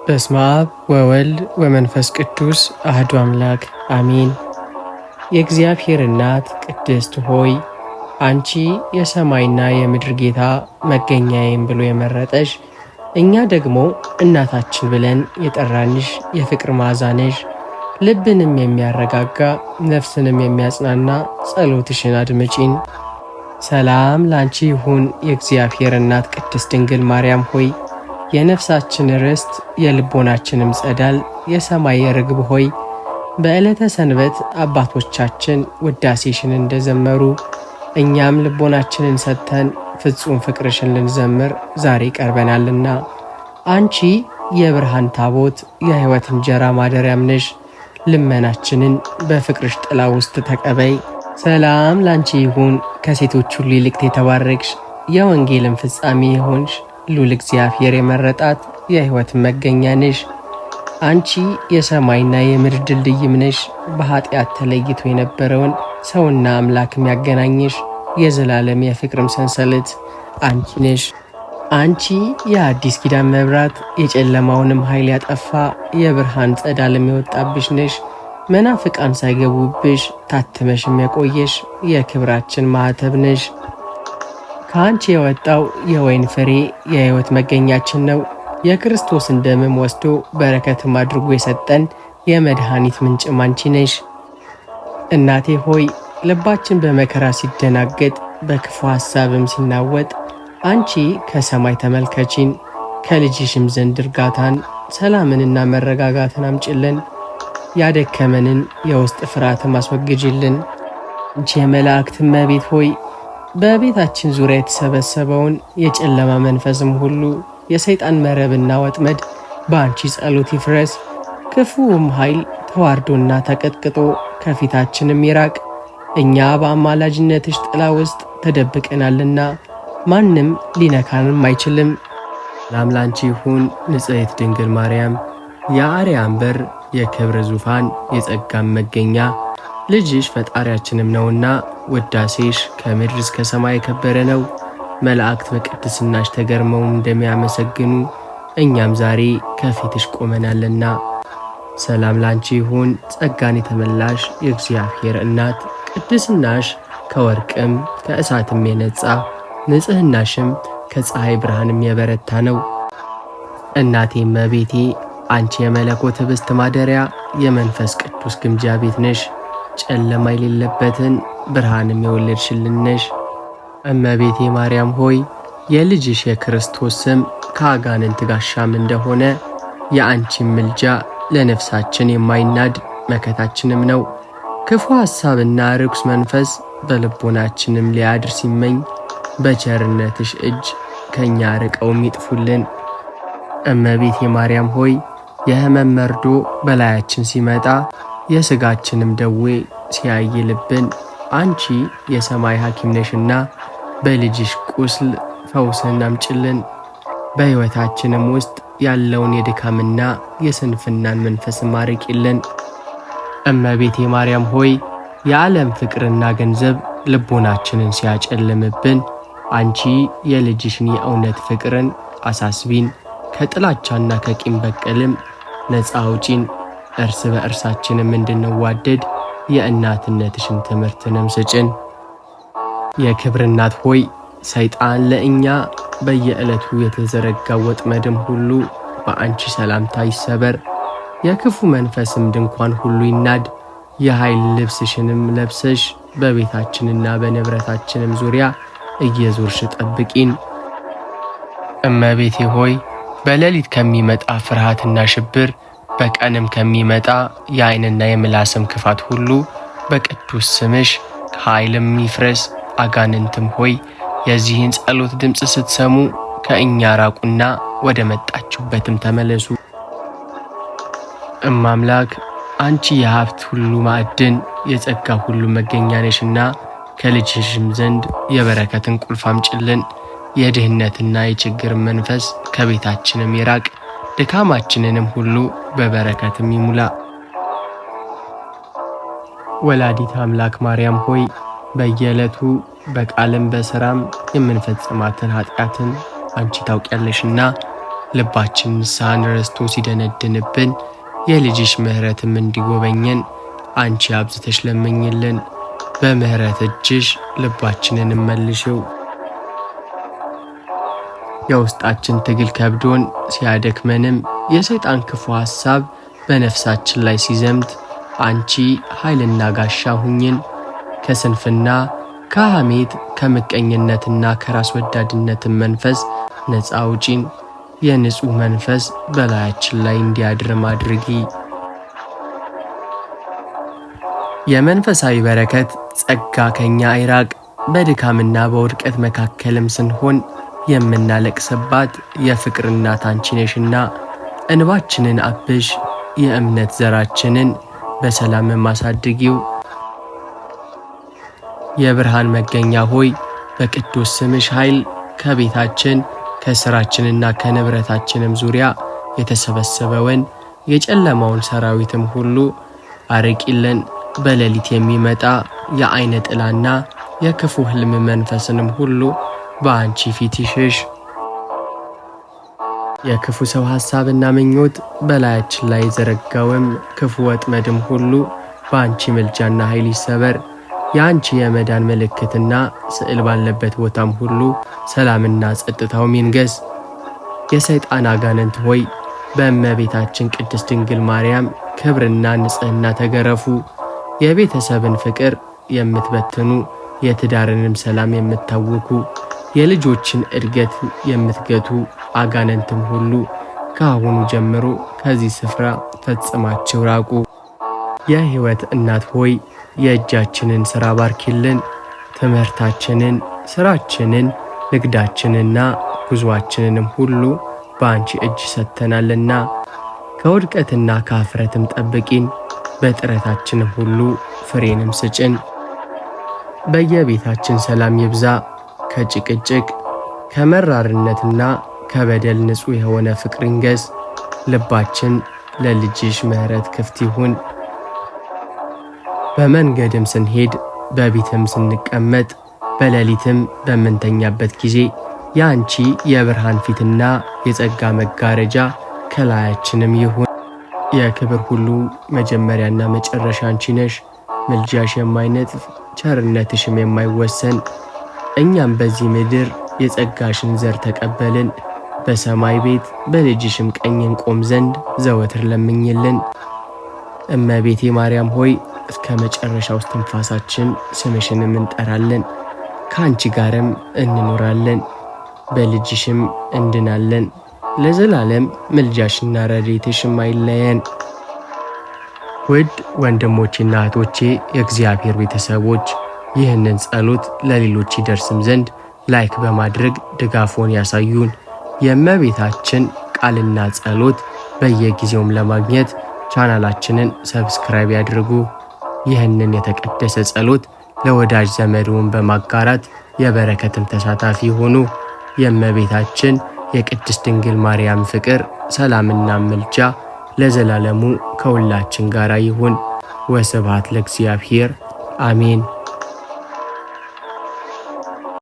በስመ አብ ወወልድ ወመንፈስ ቅዱስ አህዱ አምላክ አሜን። የእግዚአብሔር እናት ቅድስት ሆይ አንቺ የሰማይና የምድር ጌታ መገኛዬም ብሎ የመረጠሽ፣ እኛ ደግሞ እናታችን ብለን የጠራንሽ የፍቅር መዓዛ ነሽ። ልብንም የሚያረጋጋ ነፍስንም የሚያጽናና ጸሎትሽን አድምጪን። ሰላም ላንቺ ይሁን የእግዚአብሔር እናት ቅድስት ድንግል ማርያም ሆይ የነፍሳችን ርስት የልቦናችንም ጸዳል የሰማይ ርግብ ሆይ በዕለተ ሰንበት አባቶቻችን ውዳሴሽን እንደዘመሩ እኛም ልቦናችንን ሰጥተን ፍጹም ፍቅርሽን ልንዘምር ዛሬ ቀርበናልና። አንቺ የብርሃን ታቦት የሕይወት እንጀራ ማደሪያም ነሽ። ልመናችንን በፍቅርሽ ጥላ ውስጥ ተቀበይ። ሰላም ላንቺ ይሁን ከሴቶች ሁሉ ይልቅ የተባረክሽ የወንጌልን ፍጻሜ የሆንሽ ሉል እግዚአብሔር የመረጣት የሕይወት መገኛ ነሽ። አንቺ የሰማይና የምድር ድልድይም ነሽ። በኃጢአት ተለይቶ የነበረውን ሰውና አምላክም ያገናኘሽ የዘላለም የፍቅርም ሰንሰለት አንቺ ነሽ። አንቺ የአዲስ ኪዳን መብራት የጨለማውንም ኃይል ያጠፋ የብርሃን ጸዳልም የወጣብሽ ነሽ። መናፍቃን ሳይገቡብሽ ታትመሽም የቆየሽ የክብራችን ማኅተብ ነሽ። ከአንቺ የወጣው የወይን ፍሬ የሕይወት መገኛችን ነው። የክርስቶስን ደምም ወስዶ በረከትም አድርጎ የሰጠን የመድኃኒት ምንጭም አንቺ ነሽ። እናቴ ሆይ ልባችን በመከራ ሲደናገጥ በክፉ ሐሳብም ሲናወጥ አንቺ ከሰማይ ተመልከቺን፣ ከልጅሽም ዘንድ እርጋታን ሰላምንና መረጋጋትን አምጭልን። ያደከመንን የውስጥ ፍርሃትም አስወግጅልን። አንቺ የመላእክት እመቤት ሆይ በቤታችን ዙሪያ የተሰበሰበውን የጨለማ መንፈስም ሁሉ የሰይጣን መረብና ወጥመድ በአንቺ ጸሎት ይፍረስ። ክፉውም ኃይል ተዋርዶና ተቀጥቅጦ ከፊታችንም ይራቅ። እኛ በአማላጅነትሽ ጥላ ውስጥ ተደብቀናልና ማንም ሊነካንም አይችልም። ሰላም ላንቺ ይሁን ንጽሕት ድንግል ማርያም የአርያም በር የክብር ዙፋን የጸጋም መገኛ ልጅሽ ፈጣሪያችንም ነውና ውዳሴሽ ከምድር እስከ ሰማይ የከበረ ነው። መላእክት በቅድስናሽ ተገርመው እንደሚያመሰግኑ እኛም ዛሬ ከፊትሽ ቆመናልና። ሰላም ላንቺ ይሁን ጸጋን የተመላሽ የእግዚአብሔር እናት ቅድስናሽ ከወርቅም ከእሳትም የነጻ ንጽሕናሽም ከፀሐይ ብርሃንም የበረታ ነው። እናቴ እመቤቴ አንቺ የመለኮት ኅብስት ማደሪያ የመንፈስ ቅዱስ ግምጃ ቤት ነሽ። ጨለማ የሌለበትን ብርሃንም የወለድሽልን ነሽ። እመቤቴ ማርያም ሆይ የልጅሽ የክርስቶስ ስም ከአጋንንት ጋሻም እንደሆነ የአንቺም ምልጃ ለነፍሳችን የማይናድ መከታችንም ነው። ክፉ ሐሳብና ርኩስ መንፈስ በልቦናችንም ሊያድር ሲመኝ በቸርነትሽ እጅ ከእኛ ርቀውም ይጥፉልን። እመቤቴ ማርያም ሆይ የሕመም መርዶ በላያችን ሲመጣ የሥጋችንም ደዌ ሲያይልብን አንቺ የሰማይ ሐኪም ነሽና በልጅሽ ቁስል ፈውስን አምጭልን። በሕይወታችንም ውስጥ ያለውን የድካምና የስንፍናን መንፈስ ማርቂልን። እመቤቴ ማርያም ሆይ የዓለም ፍቅርና ገንዘብ ልቦናችንን ሲያጨልምብን አንቺ የልጅሽን የእውነት ፍቅርን አሳስቢን። ከጥላቻና ከቂም በቀልም ነፃ አውጪን። እርስ በእርሳችንም እንድንዋደድ የእናትነትሽን ትምህርትንም ስጭን። የክብር እናት ሆይ ሰይጣን ለእኛ በየዕለቱ የተዘረጋው ወጥመድም ሁሉ በአንቺ ሰላምታ ይሰበር። የክፉ መንፈስም ድንኳን ሁሉ ይናድ። የኃይል ልብስሽንም ለብሰሽ በቤታችንና በንብረታችንም ዙሪያ እየዞርሽ ጠብቂን። እመቤቴ ሆይ በሌሊት ከሚመጣ ፍርሃትና ሽብር በቀንም ከሚመጣ የዓይንና የምላስም ክፋት ሁሉ በቅዱስ ስምሽ ኃይልም ይፍረስ። አጋንንትም ሆይ የዚህን ጸሎት ድምፅ ስትሰሙ ከእኛ ራቁና ወደ መጣችሁበትም ተመለሱ። እማምላክ አንቺ የሀብት ሁሉ ማዕድን የጸጋ ሁሉ መገኛ ነሽና ከልጅሽም ዘንድ የበረከትን ቁልፍ አምጭልን። የድህነትና የችግር መንፈስ ከቤታችንም ይራቅ። ድካማችንንም ሁሉ በበረከትም ይሙላ። ወላዲት አምላክ ማርያም ሆይ በየዕለቱ በቃልም በሥራም የምንፈጽማትን ኃጢአትን አንቺ ታውቂያለሽና ልባችን ንስሐን ረስቶ ሲደነድንብን የልጅሽ ምሕረትም እንዲጎበኘን አንቺ አብዝተሽ ለምኝልን። በምሕረት እጅሽ ልባችንን መልሽው። የውስጣችን ትግል ከብዶን ሲያደክመንም የሰይጣን ክፉ ሐሳብ በነፍሳችን ላይ ሲዘምት አንቺ ኃይልና ጋሻ ሁኝን። ከስንፍና ከሐሜት ከምቀኝነትና ከራስ ወዳድነትን መንፈስ ነፃ አውጪን። የንጹሕ መንፈስ በላያችን ላይ እንዲያድርም አድርጊ። የመንፈሳዊ በረከት ጸጋ ከኛ አይራቅ። በድካምና በውድቀት መካከልም ስንሆን የምናለቅስባት የፍቅር እናት አንቺ ነሽና እንባችንን አብሽ፣ የእምነት ዘራችንን በሰላም ማሳድጊው። የብርሃን መገኛ ሆይ በቅዱስ ስምሽ ኃይል ከቤታችን ከሥራችንና ከንብረታችንም ዙሪያ የተሰበሰበውን የጨለማውን ሰራዊትም ሁሉ አርቂልን። በሌሊት የሚመጣ የዓይነ ጥላና የክፉ ሕልም መንፈስንም ሁሉ በአንቺ ፊት ይሽሽ። የክፉ ሰው ሐሳብና ምኞት በላያችን ላይ የዘረጋውም ክፉ ወጥመድም ሁሉ በአንቺ ምልጃና ኃይል ይሰበር። የአንቺ የመዳን ምልክትና ስዕል ባለበት ቦታም ሁሉ ሰላምና ጸጥታውም ይንገስ። የሰይጣን አጋንንት ሆይ በእመቤታችን ቅድስት ድንግል ማርያም ክብርና ንጽሕና ተገረፉ። የቤተሰብን ፍቅር የምትበትኑ፣ የትዳርንም ሰላም የምታውኩ፣ የልጆችን እድገት የምትገቱ አጋንንትም ሁሉ ከአሁኑ ጀምሮ ከዚህ ስፍራ ፈጽማችሁ ራቁ። የሕይወት እናት ሆይ የእጃችንን ሥራ ባርኪልን። ትምህርታችንን፣ ሥራችንን፣ ንግዳችንና ጉዞአችንንም ሁሉ በአንቺ እጅ ሰጥተናልና ከውድቀትና ከአፍረትም ጠብቂን። በጥረታችንም ሁሉ ፍሬንም ስጭን። በየቤታችን ሰላም ይብዛ። ከጭቅጭቅ ከመራርነትና ከበደል ንጹሕ የሆነ ፍቅር ይንገስ። ልባችን ለልጅሽ ምሕረት ክፍት ይሁን። በመንገድም ስንሄድ በቤትም ስንቀመጥ በሌሊትም በምንተኛበት ጊዜ የአንቺ የብርሃን ፊትና የጸጋ መጋረጃ ከላያችንም ይሁን። የክብር ሁሉ መጀመሪያና መጨረሻ አንቺ ነሽ። ምልጃሽ የማይነጥፍ ቸርነትሽም የማይወሰን። እኛም በዚህ ምድር የጸጋሽን ዘር ተቀበልን። በሰማይ ቤት በልጅሽም ቀኝ እንቆም ዘንድ ዘወትር ለምኝልን። እመቤቴ ማርያም ሆይ እስከ መጨረሻው እስትንፋሳችን ስምሽንም እንጠራለን። ከአንቺ ጋርም እንኖራለን፣ በልጅሽም እንድናለን። ለዘላለም ምልጃሽና ረድኤትሽም አይለየን። ውድ ወንድሞቼና እህቶቼ የእግዚአብሔር ቤተሰቦች ይህንን ጸሎት ለሌሎች ይደርስም ዘንድ ላይክ በማድረግ ድጋፎን ያሳዩን። የእመቤታችን ቃልና ጸሎት በየጊዜውም ለማግኘት ቻናላችንን ሰብስክራይብ ያድርጉ። ይህንን የተቀደሰ ጸሎት ለወዳጅ ዘመድውን በማጋራት የበረከትም ተሳታፊ ሆኑ። የእመቤታችን የቅድስት ድንግል ማርያም ፍቅር፣ ሰላምና ምልጃ ለዘላለሙ ከሁላችን ጋር ይሁን። ወስብሐት ለእግዚአብሔር አሜን።